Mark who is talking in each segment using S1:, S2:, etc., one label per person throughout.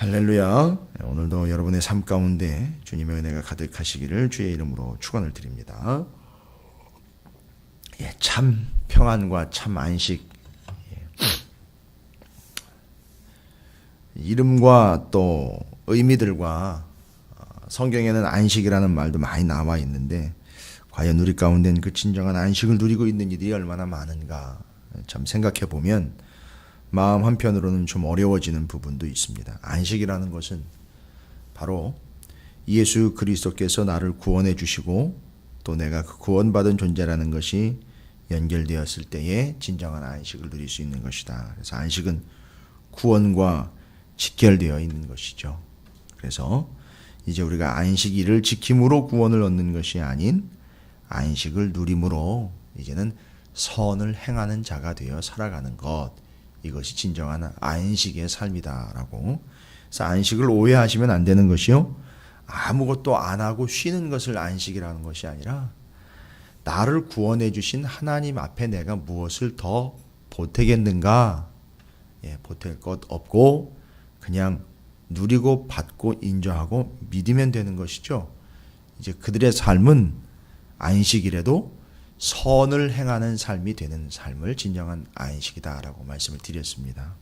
S1: 할렐루야. 오늘도 여러분의 삶 가운데 주님의 은혜가 가득하시기를 주의 이름으로 축원을 드립니다. 참 평안과 참 안식, 이름과 또 의미들과 성경에는 안식이라는 말도 많이 나와 있는데 과연 우리 가운데는 그 진정한 안식을 누리고 있는 이들이 얼마나 많은가 참 생각해 보면 마음 한편으로는 좀 어려워지는 부분도 있습니다. 안식이라는 것은 바로 예수 그리스도께서 나를 구원해 주시고 또 내가 그 구원받은 존재라는 것이 연결되었을 때에 진정한 안식을 누릴 수 있는 것이다. 그래서 안식은 구원과 직결되어 있는 것이죠. 그래서 이제 우리가 안식일을 지킴으로 구원을 얻는 것이 아닌 안식을 누림으로 이제는 선을 행하는 자가 되어 살아가는 것, 이것이 진정한 안식의 삶이다라고. 그래서 안식을 오해하시면 안 되는 것이요, 아무것도 안 하고 쉬는 것을 안식이라는 것이 아니라 나를 구원해 주신 하나님 앞에 내가 무엇을 더 보태겠는가, 보탤 것 없고 그냥 누리고 받고 인정하고 믿으면 되는 것이죠. 이제 그들의 삶은 안식일에도 선을 행하는 삶이 되는 삶을 진정한 안식이다라고 말씀을 드렸습니다.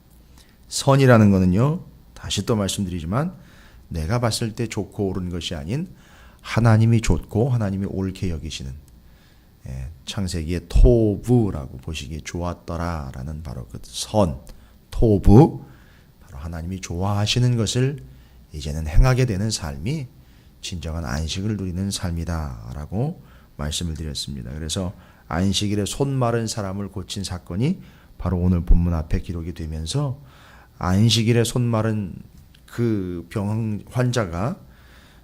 S1: 선이라는 것은요, 다시 또 말씀드리지만 내가 봤을 때 좋고 옳은 것이 아닌 하나님이 좋고 하나님이 옳게 여기시는, 창세기의 토부라고 보시기에 좋았더라라는 바로 그 선, 토부, 바로 하나님이 좋아하시는 것을 이제는 행하게 되는 삶이 진정한 안식을 누리는 삶이다라고 말씀을 드렸습니다. 그래서 안식일에 손 마른 사람을 고친 사건이 바로 오늘 본문 앞에 기록이 되면서 안식일에 손 마른 그 병 환자가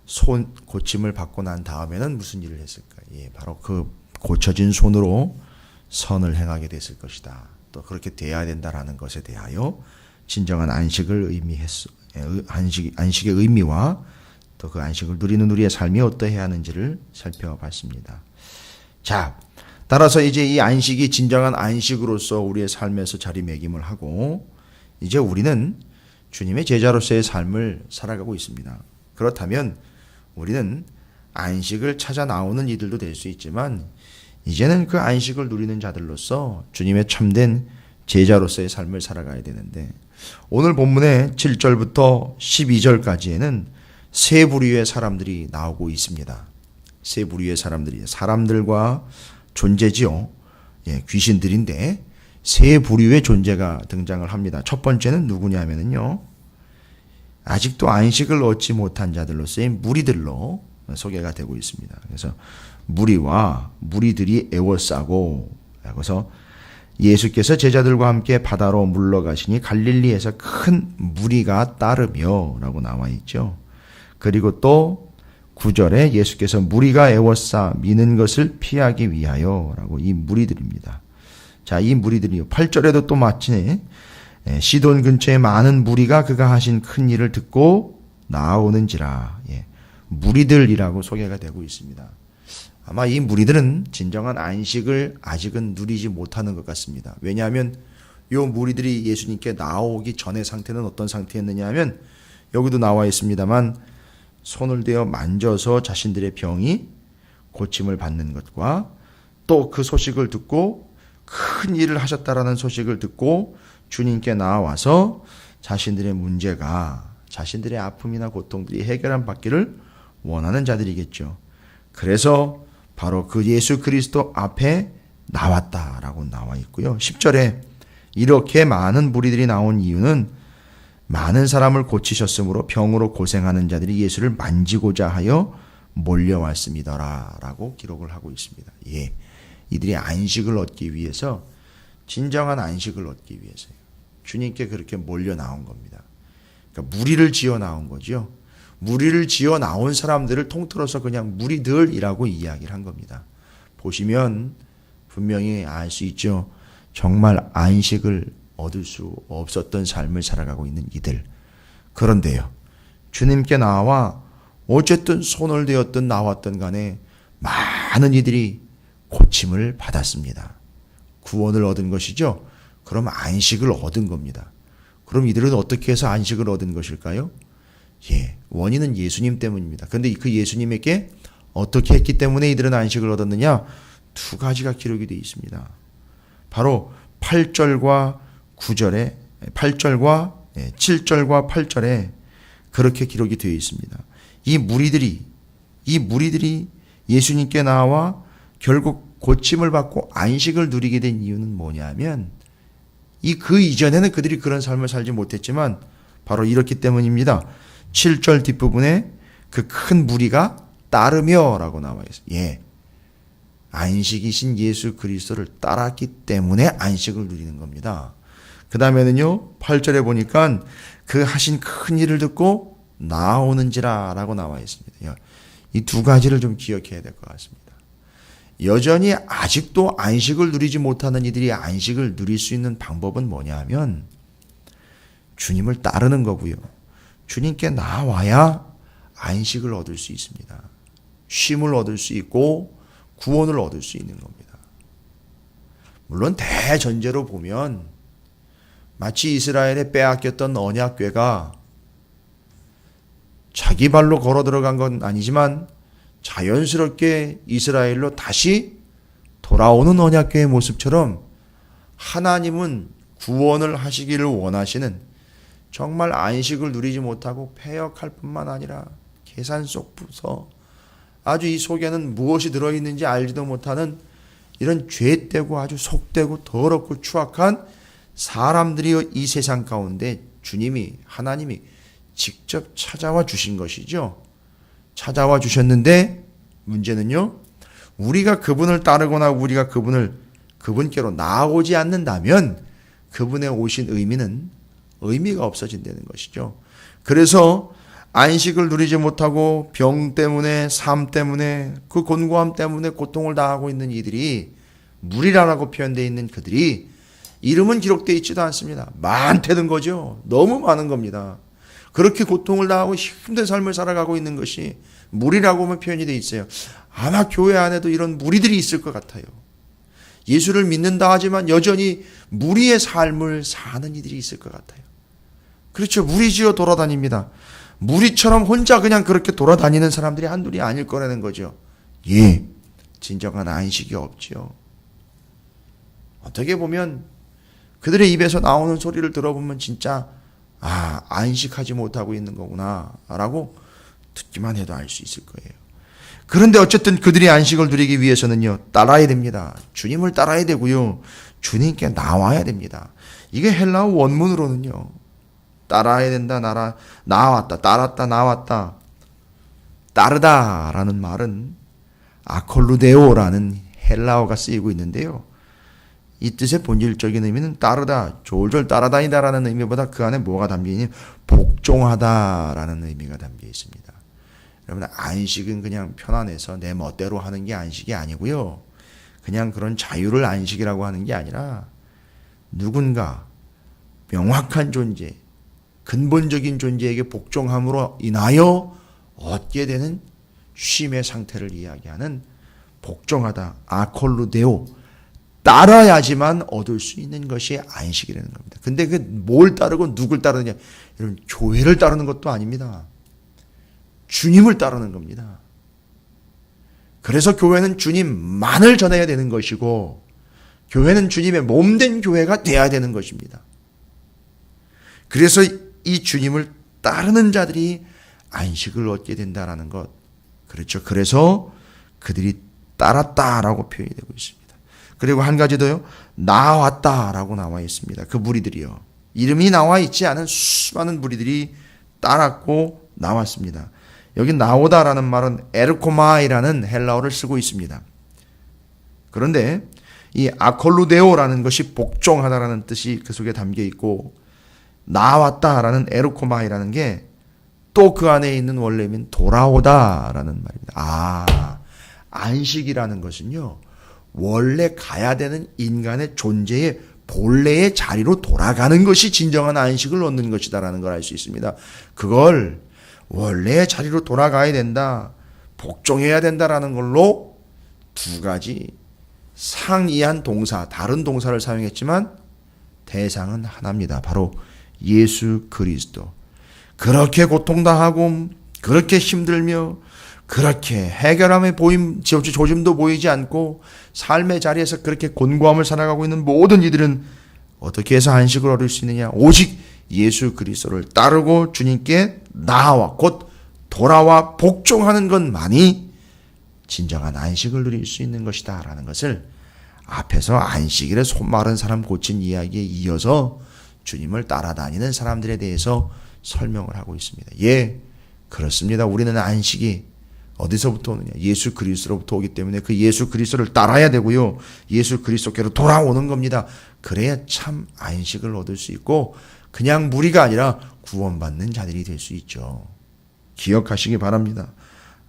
S1: 손 고침을 받고 난 다음에는 무슨 일을 했을까? 바로 그 고쳐진 손으로 선을 행하게 됐을 것이다. 또 그렇게 돼야 된다라는 것에 대하여 진정한 안식을 안식의 의미와 또 그 안식을 누리는 우리의 삶이 어떠해야 하는지를 살펴봤습니다. 자, 따라서 이제 이 안식이 진정한 안식으로서 우리의 삶에서 자리매김을 하고 이제 우리는 주님의 제자로서의 삶을 살아가고 있습니다. 그렇다면 우리는 안식을 찾아 나오는 이들도 될 수 있지만 이제는 그 안식을 누리는 자들로서 주님의 참된 제자로서의 삶을 살아가야 되는데, 오늘 본문의 7절부터 12절까지에는 세 부류의 사람들이 나오고 있습니다. 세 부류의 사람들과 존재지요. 귀신들인데 세 부류의 존재가 등장을 합니다. 첫 번째는 누구냐면요, 아직도 안식을 얻지 못한 자들로서의 무리들로 소개가 되고 있습니다. 그래서 무리와 무리들이 애워싸고, 그래서 예수께서 제자들과 함께 바다로 물러가시니 갈릴리에서 큰 무리가 따르며 라고 나와 있죠. 그리고 또 9절에 예수께서 무리가 애워싸 미는 것을 피하기 위하여 라고, 이 무리들입니다. 자, 이 무리들이요, 8절에도 또 마치 시돈 근처에 많은 무리가 그가 하신 큰 일을 듣고 나아오는지라, 무리들이라고 소개가 되고 있습니다. 아마 이 무리들은 진정한 안식을 아직은 누리지 못하는 것 같습니다. 왜냐하면 이 무리들이 예수님께 나오기 전의 상태는 어떤 상태였느냐 하면, 여기도 나와 있습니다만 손을 대어 만져서 자신들의 병이 고침을 받는 것과 또 그 소식을 듣고 큰 일을 하셨다라는 소식을 듣고 주님께 나와서 자신들의 문제가, 자신들의 아픔이나 고통들이 해결한 받기를 원하는 자들이겠죠. 그래서 바로 그 예수 그리스도 앞에 나왔다라고 나와 있고요. 10절에 이렇게 많은 무리들이 나온 이유는 많은 사람을 고치셨으므로 병으로 고생하는 자들이 예수를 만지고자 하여 몰려왔습니다라 라고 기록을 하고 있습니다. 이들이 안식을 얻기 위해서, 진정한 안식을 얻기 위해서요, 주님께 그렇게 몰려 나온 겁니다. 그러니까 무리를 지어 나온 거죠. 무리를 지어 나온 사람들을 통틀어서 그냥 무리들이라고 이야기를 한 겁니다. 보시면 분명히 알 수 있죠. 정말 안식을 얻을 수 없었던 삶을 살아가고 있는 이들. 그런데요, 주님께 나와 어쨌든 손을 대었든 나왔든 간에 많은 이들이 고침을 받았습니다. 구원을 얻은 것이죠. 그럼 안식을 얻은 겁니다. 그럼 이들은 어떻게 해서 안식을 얻은 것일까요? 원인은 예수님 때문입니다. 그런데 그 예수님에게 어떻게 했기 때문에 이들은 안식을 얻었느냐? 두 가지가 기록이 되어 있습니다. 바로 8절과 9절에 7절과 8절에 그렇게 기록이 되어 있습니다. 이 무리들이 예수님께 나와 결국 고침을 받고 안식을 누리게 된 이유는 뭐냐면 그 이전에는 그들이 그런 삶을 살지 못했지만 바로 이렇기 때문입니다. 7절 뒷부분에 그 큰 무리가 따르며 라고 나와 있어요. 안식이신 예수 그리스도를 따랐기 때문에 안식을 누리는 겁니다. 그 다음에는요 8절에 보니까 그 하신 큰 일을 듣고 나오는지라 라고 나와 있습니다. 이 두 가지를 좀 기억해야 될 것 같습니다. 여전히 아직도 안식을 누리지 못하는 이들이 안식을 누릴 수 있는 방법은 뭐냐 하면 주님을 따르는 거고요. 주님께 나와야 안식을 얻을 수 있습니다. 쉼을 얻을 수 있고 구원을 얻을 수 있는 겁니다. 물론 대전제로 보면 마치 이스라엘에 빼앗겼던 언약궤가 자기 발로 걸어 들어간 건 아니지만 자연스럽게 이스라엘로 다시 돌아오는 언약궤의 모습처럼 하나님은 구원을 하시기를 원하시는 정말 안식을 누리지 못하고 패역할 뿐만 아니라 계산 속부서 아주 이 속에는 무엇이 들어있는지 알지도 못하는 이런 죄되고 아주 속되고 더럽고 추악한 사람들이 이 세상 가운데 하나님이 직접 찾아와 주신 것이죠. 찾아와 주셨는데 문제는요. 우리가 그분을 따르거나 우리가 그분께로 나아오지 않는다면 그분의 오신 의미가 없어진다는 것이죠. 그래서 안식을 누리지 못하고 병 때문에 삶 때문에 그 곤고함 때문에 고통을 당하고 있는 이들이 무리라라고 표현되어 있는 그들이 이름은 기록되어 있지도 않습니다. 많다는 거죠. 너무 많은 겁니다. 그렇게 고통을 당하고 힘든 삶을 살아가고 있는 것이 무리라고만 표현이 되어 있어요. 아마 교회 안에도 이런 무리들이 있을 것 같아요. 예수를 믿는다 하지만 여전히 무리의 삶을 사는 이들이 있을 것 같아요. 그렇죠. 무리지어 돌아다닙니다. 무리처럼 혼자 그냥 그렇게 돌아다니는 사람들이 한둘이 아닐 거라는 거죠. 진정한 안식이 없지요. 어떻게 보면 그들의 입에서 나오는 소리를 들어보면 진짜 안식하지 못하고 있는 거구나 라고 듣기만 해도 알 수 있을 거예요. 그런데 어쨌든 그들이 안식을 누리기 위해서는요 따라야 됩니다. 주님을 따라야 되고요 주님께 나와야 됩니다. 이게 헬라어 원문으로는요 따라야 된다, 나왔다, 따랐다, 나왔다, 따르다라는 말은 아콜루데오라는 헬라어가 쓰이고 있는데요. 이 뜻의 본질적인 의미는 따르다, 졸졸 따라다니다라는 의미보다 그 안에 뭐가 담겨있냐면 복종하다라는 의미가 담겨 있습니다. 여러분, 안식은 그냥 편안해서 내 멋대로 하는 게 안식이 아니고요. 그냥 그런 자유를 안식이라고 하는 게 아니라 누군가 명확한 존재, 근본적인 존재에게 복종함으로 인하여 얻게 되는 쉼의 상태를 이야기하는 복종하다, 아콜루데오, 따라야지만 얻을 수 있는 것이 안식이라는 겁니다. 근데 그 뭘 따르고 누굴 따르느냐? 여러분, 교회를 따르는 것도 아닙니다. 주님을 따르는 겁니다. 그래서 교회는 주님만을 전해야 되는 것이고 교회는 주님의 몸된 교회가 돼야 되는 것입니다. 그래서 이 주님을 따르는 자들이 안식을 얻게 된다라는 것. 그렇죠. 그래서 그들이 따랐다라고 표현이 되고 있습니다. 그리고 한 가지 더요. 나왔다라고 나와 있습니다. 그 무리들이요. 이름이 나와 있지 않은 수많은 무리들이 따랐고 나왔습니다. 여기 나오다라는 말은 에르코마이라는 헬라어를 쓰고 있습니다. 그런데 이 아콜루데오라는 것이 복종하다라는 뜻이 그 속에 담겨 있고 나왔다라는 에르코마이라는 게 또 그 안에 있는 원래는 돌아오다라는 말입니다. 안식이라는 것은요. 원래 가야 되는 인간의 존재의 본래의 자리로 돌아가는 것이 진정한 안식을 얻는 것이다라는 걸 알 수 있습니다. 그걸 원래의 자리로 돌아가야 된다, 복종해야 된다라는 걸로 두 가지 상이한 동사, 다른 동사를 사용했지만 대상은 하나입니다. 바로 예수 그리스도. 그렇게 고통당하고 그렇게 힘들며 그렇게 해결함의 조짐도 보이지 않고 삶의 자리에서 그렇게 곤고함을 살아가고 있는 모든 이들은 어떻게 해서 안식을 얻을 수 있느냐? 오직 예수 그리스도를 따르고 주님께 나아와 곧 돌아와 복종하는 것만이 진정한 안식을 누릴 수 있는 것이다 라는 것을 앞에서 안식일에 손 마른 사람 고친 이야기에 이어서 주님을 따라다니는 사람들에 대해서 설명을 하고 있습니다. 예, 그렇습니다. 우리는 안식이 어디서부터 오느냐? 예수 그리스도로부터 오기 때문에 그 예수 그리스도를 따라야 되고요. 예수 그리스도께로 돌아오는 겁니다. 그래야 참 안식을 얻을 수 있고 그냥 무리가 아니라 구원받는 자들이 될 수 있죠. 기억하시기 바랍니다.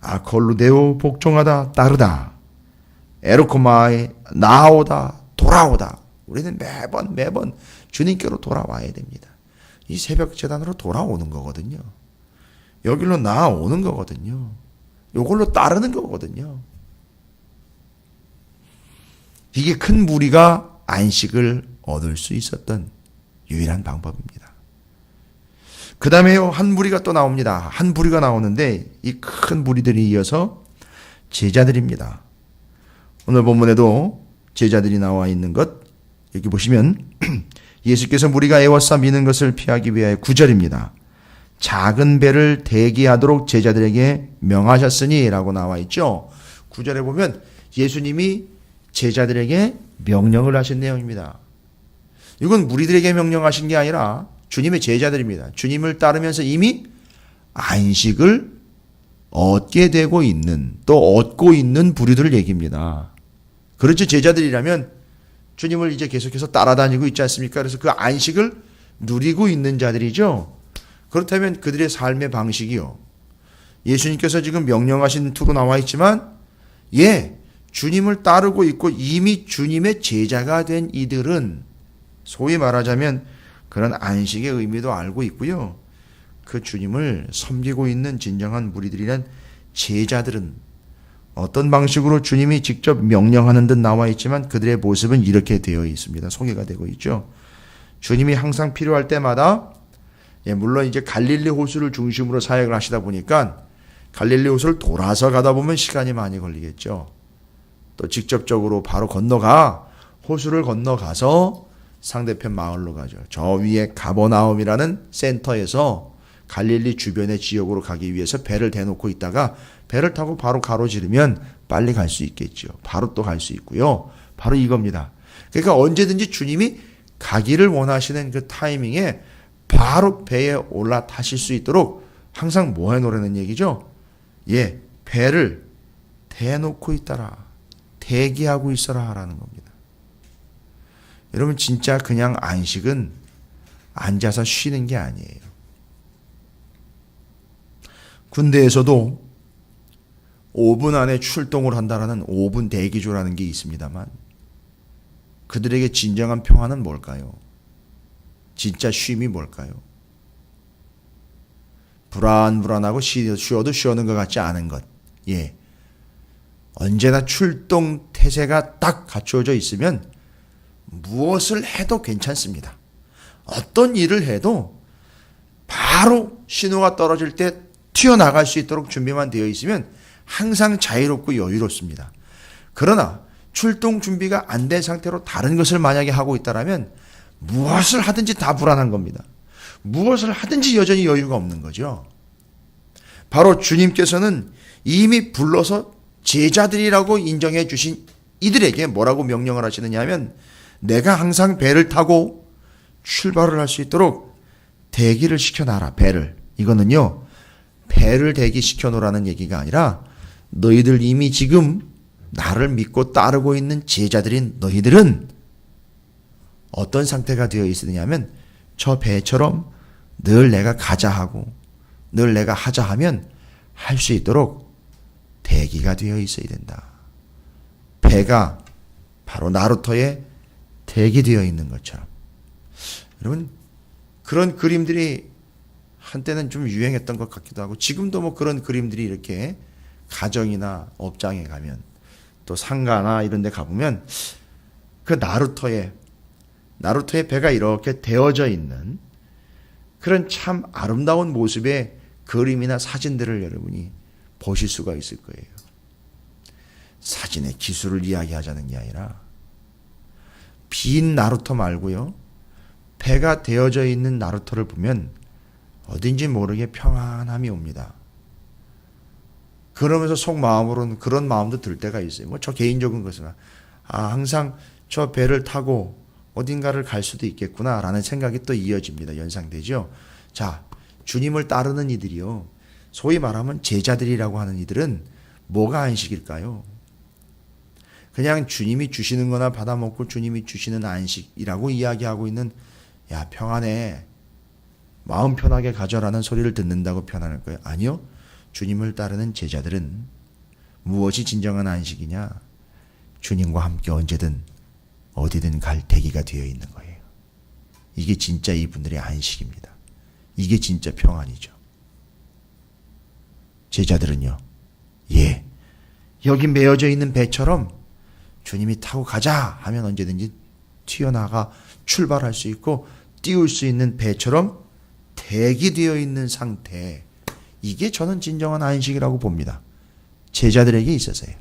S1: 아콜루데오 복종하다 따르다 에르코마이 나오다 돌아오다. 우리는 매번 주님께로 돌아와야 됩니다. 이 새벽 제단으로 돌아오는 거거든요. 여기로 나아오는 거거든요. 이걸로 따르는 거거든요. 이게 큰 무리가 안식을 얻을 수 있었던 유일한 방법입니다. 그 다음에요, 한 무리가 또 나옵니다. 한 무리가 나오는데 이 큰 무리들이 이어서 제자들입니다. 오늘 본문에도 제자들이 나와 있는 것 여기 보시면 예수께서 무리가 애워싸 미는 것을 피하기 위하여 9절입니다. 작은 배를 대기하도록 제자들에게 명하셨으니 라고 나와 있죠. 9절에 보면 예수님이 제자들에게 명령을 하신 내용입니다. 이건 무리들에게 명령하신 게 아니라 주님의 제자들입니다. 주님을 따르면서 이미 안식을 얻게 되고 있는 또 얻고 있는 부류들 얘기입니다. 그렇죠. 제자들이라면 주님을 이제 계속해서 따라다니고 있지 않습니까? 그래서 그 안식을 누리고 있는 자들이죠. 그렇다면 그들의 삶의 방식이요. 예수님께서 지금 명령하신 투로 나와 있지만 주님을 따르고 있고 이미 주님의 제자가 된 이들은 소위 말하자면 그런 안식의 의미도 알고 있고요. 그 주님을 섬기고 있는 진정한 무리들이란 제자들은 어떤 방식으로 주님이 직접 명령하는 듯 나와 있지만 그들의 모습은 이렇게 되어 있습니다. 소개가 되고 있죠. 주님이 항상 필요할 때마다 물론 이제 갈릴리 호수를 중심으로 사역을 하시다 보니까 갈릴리 호수를 돌아서 가다 보면 시간이 많이 걸리겠죠. 또 직접적으로 바로 호수를 건너가서 상대편 마을로 가죠. 저 위에 가버나움이라는 센터에서 갈릴리 주변의 지역으로 가기 위해서 배를 대놓고 있다가 배를 타고 바로 가로지르면 빨리 갈 수 있겠죠. 바로 또 갈 수 있고요. 바로 이겁니다. 그러니까 언제든지 주님이 가기를 원하시는 그 타이밍에 바로 배에 올라타실 수 있도록 항상 뭐 해놓으라는 얘기죠? 배를 대놓고 있다라. 대기하고 있어라 라는 겁니다. 여러분 진짜 그냥 안식은 앉아서 쉬는 게 아니에요. 군대에서도 5분 안에 출동을 한다라는 5분 대기조라는 게 있습니다만 그들에게 진정한 평화는 뭘까요? 진짜 쉼이 뭘까요? 불안하고 쉬어도 쉬어는 것 같지 않은 것. 언제나 출동 태세가 딱 갖추어져 있으면 무엇을 해도 괜찮습니다. 어떤 일을 해도 바로 신호가 떨어질 때 튀어나갈 수 있도록 준비만 되어 있으면 항상 자유롭고 여유롭습니다. 그러나 출동 준비가 안 된 상태로 다른 것을 만약에 하고 있다면 무엇을 하든지 다 불안한 겁니다. 무엇을 하든지 여전히 여유가 없는 거죠. 바로 주님께서는 이미 불러서 제자들이라고 인정해 주신 이들에게 뭐라고 명령을 하시느냐 하면 내가 항상 배를 타고 출발을 할 수 있도록 대기를 시켜놔라. 배를. 이거는요. 배를 대기시켜 놓으라는 얘기가 아니라 너희들 이미 지금 나를 믿고 따르고 있는 제자들인 너희들은 어떤 상태가 되어 있느냐면 저 배처럼 늘 내가 가자 하고 늘 내가 하자 하면 할 수 있도록 대기가 되어 있어야 된다. 배가 바로 나루토에 대기되어 있는 것처럼. 여러분 그런 그림들이 한때는 좀 유행했던 것 같기도 하고 지금도 뭐 그런 그림들이 이렇게 가정이나 업장에 가면 또 상가나 이런 데 가보면 그 나루토에 배가 이렇게 되어져 있는 그런 참 아름다운 모습의 그림이나 사진들을 여러분이 보실 수가 있을 거예요. 사진의 기술을 이야기하자는 게 아니라 빈 나루터 말고요. 배가 되어져 있는 나루터를 보면 어딘지 모르게 평안함이 옵니다. 그러면서 속마음으로는 그런 마음도 들 때가 있어요. 뭐 저 개인적인 것은 항상 저 배를 타고 어딘가를 갈 수도 있겠구나라는 생각이 또 이어집니다. 연상되죠. 자, 주님을 따르는 이들이요. 소위 말하면 제자들이라고 하는 이들은 뭐가 안식일까요? 그냥 주님이 주시는 거나 받아먹고 주님이 주시는 안식이라고 이야기하고 있는 야 평안해 마음 편하게 가져라는 소리를 듣는다고 편안할 거예요? 아니요. 주님을 따르는 제자들은 무엇이 진정한 안식이냐? 주님과 함께 언제든 어디든 갈 대기가 되어 있는 거예요. 이게 진짜 이분들의 안식입니다. 이게 진짜 평안이죠. 제자들은요. 예. 여기 메어져 있는 배처럼 주님이 타고 가자 하면 언제든지 튀어나가 출발할 수 있고 띄울 수 있는 배처럼 대기되어 있는 상태. 이게 저는 진정한 안식이라고 봅니다. 제자들에게 있어서요.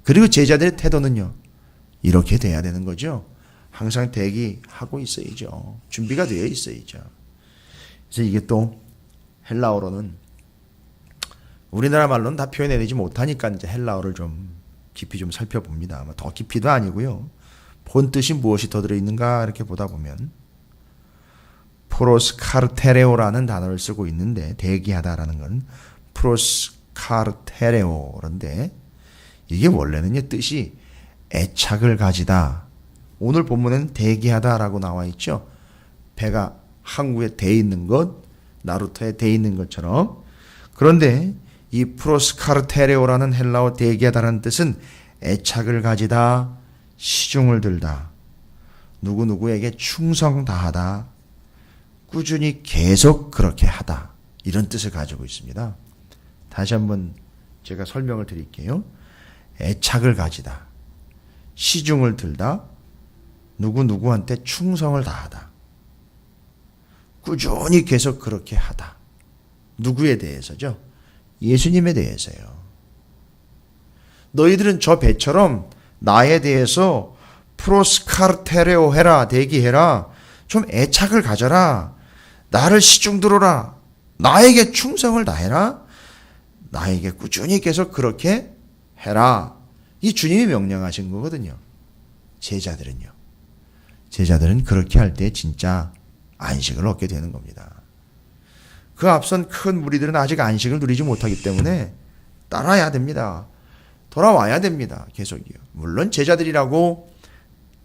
S1: 그리고 제자들의 태도는요. 이렇게 돼야 되는 거죠. 항상 대기하고 있어야죠. 준비가 되어 있어야죠. 그래서 이게 또 헬라어로는 우리나라 말로는 다 표현해내지 못하니까 이제 헬라어를 좀 깊이 좀 살펴봅니다. 더 깊이도 아니고요. 본 뜻이 무엇이 더 들어있는가 이렇게 보다 보면 프로스카르테레오라는 단어를 쓰고 있는데 대기하다라는 건 프로스카르테레오인데 이게 원래는요 뜻이 애착을 가지다. 오늘 본문에는 대기하다라고 나와 있죠. 배가 항구에 돼 있는 것, 나루터에 돼 있는 것처럼. 그런데 이 프로스카르테레오라는 헬라어 대기하다라는 뜻은 애착을 가지다, 시중을 들다, 누구누구에게 충성 다하다, 꾸준히 계속 그렇게 하다 이런 뜻을 가지고 있습니다. 다시 한번 제가 설명을 드릴게요. 애착을 가지다, 시중을 들다, 누구누구한테 충성을 다하다, 꾸준히 계속 그렇게 하다. 누구에 대해서죠? 예수님에 대해서요. 너희들은 저 배처럼 나에 대해서 프로스카르테레오 해라, 대기해라, 좀 애착을 가져라, 나를 시중 들어라, 나에게 충성을 다해라, 나에게 꾸준히 계속 그렇게 해라. 이 주님이 명령하신 거거든요. 제자들은요. 제자들은 그렇게 할 때 진짜 안식을 얻게 되는 겁니다. 그 앞선 큰 무리들은 아직 안식을 누리지 못하기 때문에 따라야 됩니다. 돌아와야 됩니다. 계속이요. 물론 제자들이라고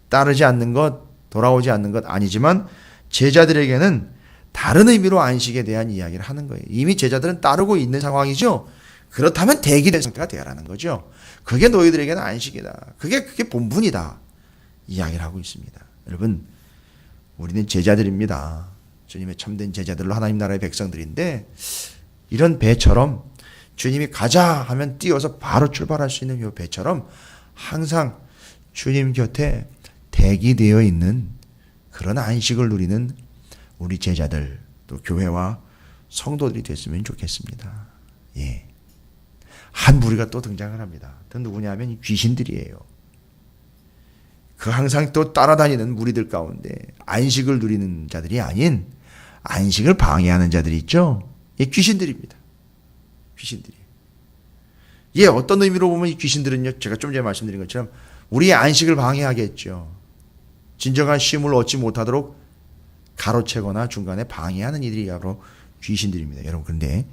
S1: 따르지 않는 것, 돌아오지 않는 것 아니지만 제자들에게는 다른 의미로 안식에 대한 이야기를 하는 거예요. 이미 제자들은 따르고 있는 상황이죠. 그렇다면 대기된 상태가 되어라는 거죠. 그게 너희들에게는 안식이다. 그게 본분이다. 이야기를 하고 있습니다. 여러분, 우리는 제자들입니다. 주님의 참된 제자들로 하나님 나라의 백성들인데 이런 배처럼 주님이 가자 하면 띄어서 바로 출발할 수 있는 이 배처럼 항상 주님 곁에 대기되어 있는 그런 안식을 누리는 우리 제자들 또 교회와 성도들이 됐으면 좋겠습니다. 예. 한 무리가 또 등장을 합니다. 또 누구냐면 이 귀신들이에요. 그 항상 또 따라다니는 무리들 가운데 안식을 누리는 자들이 아닌 안식을 방해하는 자들이 있죠. 이 귀신들입니다. 귀신들이. 예, 어떤 의미로 보면 이 귀신들은요, 제가 좀 전에 말씀드린 것처럼 우리의 안식을 방해하겠죠. 진정한 쉼을 얻지 못하도록 가로채거나 중간에 방해하는 이들이 바로 귀신들입니다. 여러분, 그런데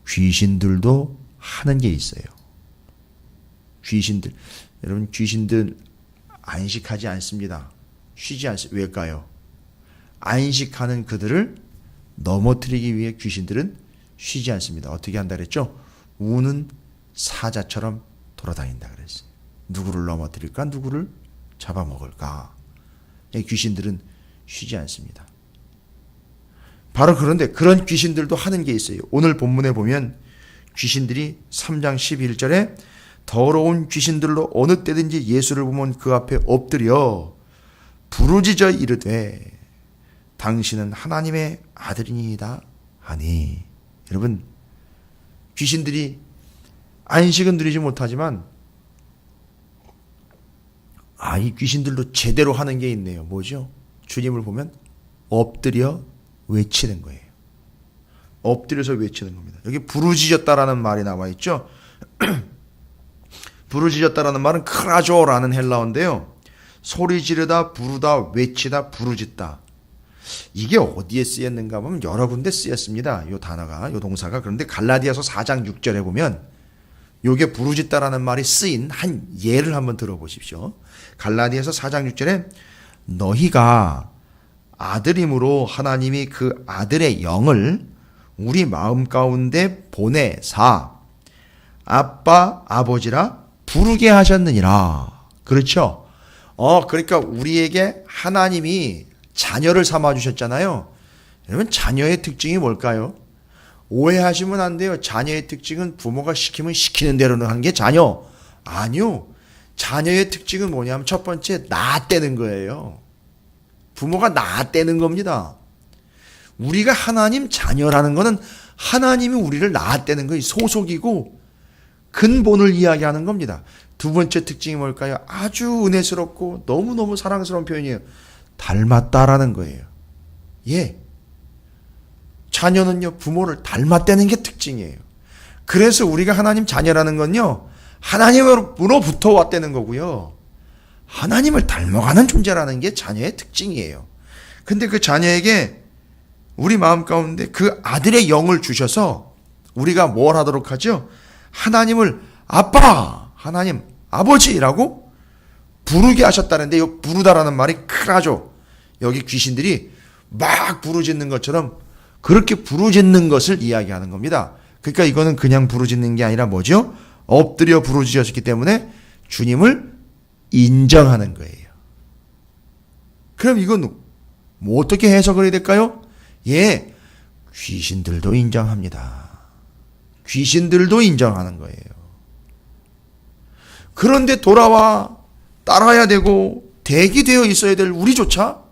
S1: 귀신들도 하는 게 있어요. 귀신들. 여러분, 귀신들 안식하지 않습니다. 쉬지 않습니다. 왜일까요? 안식하는 그들을 넘어뜨리기 위해 귀신들은 쉬지 않습니다. 어떻게 한다 그랬죠? 우는 사자처럼 돌아다닌다 그랬어요. 누구를 넘어뜨릴까? 누구를 잡아먹을까? 귀신들은 쉬지 않습니다. 바로 그런데 그런 귀신들도 하는 게 있어요. 오늘 본문에 보면 귀신들이 3장 11절에 더러운 귀신들로 어느 때든지 예수를 보면 그 앞에 엎드려 부르짖어 이르되 당신은 하나님의 아들이니이다 하니. 여러분, 귀신들이 안식은 누리지 못하지만 이 귀신들도 제대로 하는 게 있네요. 뭐죠? 주님을 보면 엎드려 외치는 거예요. 엎드려서 외치는 겁니다. 여기 부르짖었다라는 말이 나와 있죠. 부르짖었다라는 말은 크라조라는 헬라어인데요. 소리 지르다, 부르다, 외치다, 부르짖다. 이게 어디에 쓰였는가 보면 여러 군데 쓰였습니다. 이 단어가, 이 동사가. 그런데 갈라디아서 4장 6절에 보면 요게 부르짖다라는 말이 쓰인 한 예를 한번 들어보십시오. 갈라디아서 4장 6절에 너희가 아들임으로 하나님이 그 아들의 영을 우리 마음 가운데 보내사 아빠 아버지라 부르게 하셨느니라. 그렇죠? 그러니까 우리에게 하나님이 자녀를 삼아 주셨잖아요. 여러분, 자녀의 특징이 뭘까요? 오해하시면 안 돼요. 자녀의 특징은 부모가 시키면 시키는 대로 하는 게 자녀. 아니요. 자녀의 특징은 뭐냐면 첫 번째, 낳아떼는 거예요. 부모가 낳아떼는 겁니다. 우리가 하나님 자녀라는 거는 하나님이 우리를 낳아떼는 거예요. 소속이고 근본을 이야기하는 겁니다. 두 번째 특징이 뭘까요? 아주 은혜스럽고 너무너무 사랑스러운 표현이에요. 닮았다라는 거예요. 예. 자녀는요, 부모를 닮았다는 게 특징이에요. 그래서 우리가 하나님 자녀라는 건요, 하나님으로부터 왔다는 거고요. 하나님을 닮아가는 존재라는 게 자녀의 특징이에요. 근데 그 자녀에게 우리 마음 가운데 그 아들의 영을 주셔서 우리가 뭘 하도록 하죠? 하나님을 아빠, 하나님 아버지라고 부르게 하셨다는데, 이 부르다라는 말이 크라죠. 여기 귀신들이 막 부르짖는 것처럼 그렇게 부르짖는 것을 이야기하는 겁니다. 그러니까 이거는 그냥 부르짖는 게 아니라 뭐죠? 엎드려 부르짖었기 때문에 주님을 인정하는 거예요. 그럼 이건 뭐 어떻게 해석을 해야 될까요? 예, 귀신들도 인정합니다. 귀신들도 인정하는 거예요. 그런데 돌아와 따라야 되고 대기되어 있어야 될 우리조차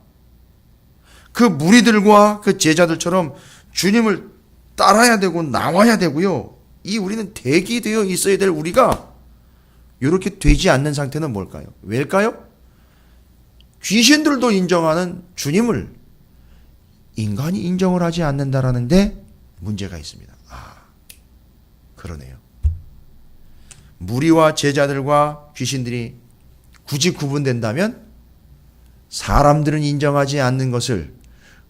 S1: 그 무리들과 그 제자들처럼 주님을 따라야 되고 나와야 되고요. 이 우리는 대기되어 있어야 될 우리가 이렇게 되지 않는 상태는 뭘까요? 왜일까요? 귀신들도 인정하는 주님을 인간이 인정을 하지 않는다라는 데 문제가 있습니다. 그러네요. 무리와 제자들과 귀신들이 굳이 구분된다면 사람들은 인정하지 않는 것을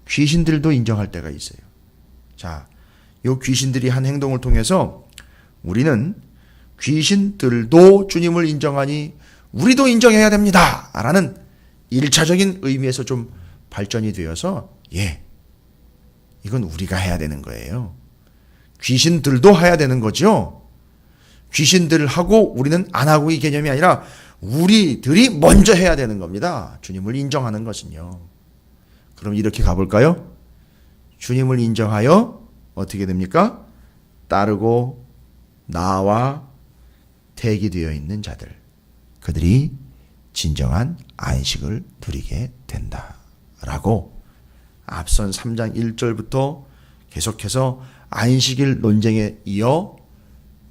S1: 귀신들도 인정할 때가 있어요. 자, 요 귀신들이 한 행동을 통해서 우리는 귀신들도 주님을 인정하니 우리도 인정해야 됩니다 라는 1차적인 의미에서 좀 발전이 되어서, 예, 이건 우리가 해야 되는 거예요. 귀신들도 해야 되는 거죠. 귀신들하고 우리는 안 하고 이 개념이 아니라 우리들이 먼저 해야 되는 겁니다. 주님을 인정하는 것은요. 그럼 이렇게 가볼까요? 주님을 인정하여 어떻게 됩니까? 따르고 나와 대기되어 있는 자들, 그들이 진정한 안식을 누리게 된다라고 앞선 3장 1절부터 계속해서 안식일 논쟁에 이어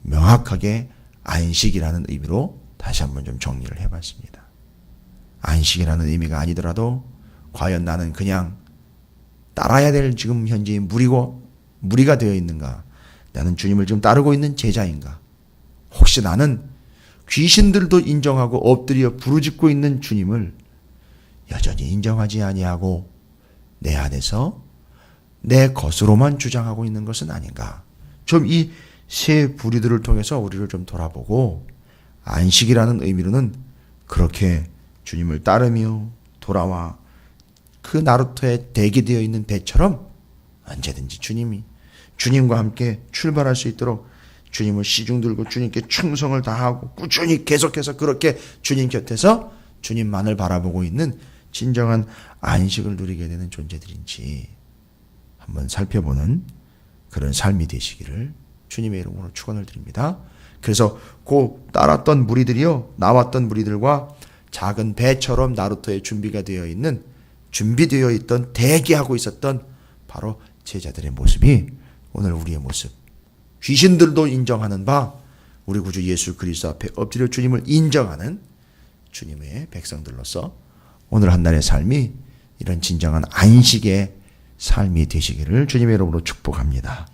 S1: 명확하게 안식이라는 의미로 다시 한번 좀 정리를 해봤습니다. 안식이라는 의미가 아니더라도 과연 나는 그냥 따라야 될 지금 현재의 무리가 되어 있는가? 나는 주님을 지금 따르고 있는 제자인가? 혹시 나는 귀신들도 인정하고 엎드려 부르짖고 있는 주님을 여전히 인정하지 아니하고 내 안에서 내 것으로만 주장하고 있는 것은 아닌가? 좀 이 세 부류들을 통해서 우리를 좀 돌아보고 안식이라는 의미로는 그렇게 주님을 따르며 돌아와 그 나루토에 대기되어 있는 배처럼 언제든지 주님과 함께 출발할 수 있도록 주님을 시중 들고 주님께 충성을 다하고 꾸준히 계속해서 그렇게 주님 곁에서 주님만을 바라보고 있는 진정한 안식을 누리게 되는 존재들인지 한번 살펴보는 그런 삶이 되시기를 주님의 이름으로 축원을 드립니다. 그래서 그 따랐던 무리들이요, 나왔던 무리들과 작은 배처럼 나루토에 준비가 되어 있는 준비되어 있던 대기하고 있었던 바로 제자들의 모습이 오늘 우리의 모습. 귀신들도 인정하는 바 우리 구주 예수 그리스도 앞에 엎드려 주님을 인정하는 주님의 백성들로서 오늘 한 날의 삶이 이런 진정한 안식의 삶이 되시기를 주님의 이름으로 축복합니다.